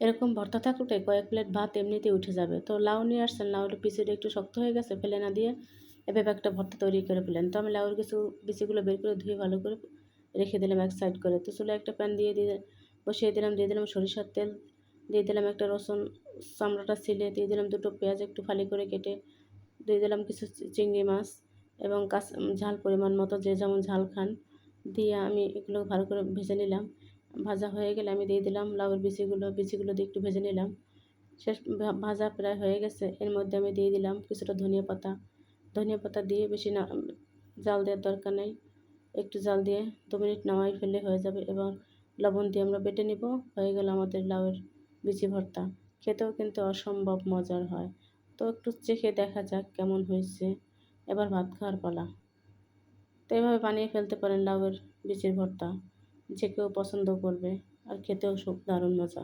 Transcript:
এরকম ভর্তা থাকলে কয়েক প্লেট ভাত এমনিতেই উঠে যাবে। তো লাউ নিয়ে আসছেন, লাউর বিচিটা একটু শক্ত হয়ে গেছে, ফেলে না দিয়ে এভাবে একটা ভর্তা তৈরি করে ফেলেন। তো আমি লাউর বিচিগুলো বের করে ধুয়ে ভালো করে রেখে দিলাম এক সাইড করে। তো চুলায় একটা প্যান বসিয়ে দিলাম, দিয়ে দিলাম সরিষার তেল, দিয়ে দিলাম একটা রসুন চামড়াটা ছিলে, দিয়ে দিলাম দুটো পেঁয়াজ একটু ফালি করে কেটে, দিয়ে দিলাম কিছু চিংড়ি মাছ এবং ঝাল পরিমাণ মতো, যে যেমন ঝাল খান, দিয়ে আমি এগুলো ভালো করে ভেজে নিলাম। ভাজা হয়ে গেলে আমি দিয়ে দিলাম লাউয়ের বিচিগুলো দিয়ে একটু ভেজে নিলাম। শেষ ভাজা প্রায় হয়ে গেছে। এর মধ্যে আমি দিয়ে দিলাম কিছুটা ধনিয়া পাতা দিয়ে বেশি না জাল দেওয়ার দরকার নেই, একটু জাল দিয়ে 2 মিনিট নামাই ফেললে হয়ে যাবে। এবার লবণ দিয়ে আমরা বেটে নিব। হয়ে গেল আমাদের লাউয়ের বিচি ভর্তা। খেতেও কিন্তু অসম্ভব মজার হয়। তো একটু চেখে দেখা যাক কেমন হয়েছে। এবার ভাত খাওয়ার পালা। তো এভাবে বানিয়ে ফেলতে পারেন লাউয়ের বিচির ভর্তা, যে কেউ পছন্দ করবে আর খেতেও দারুণ মজা।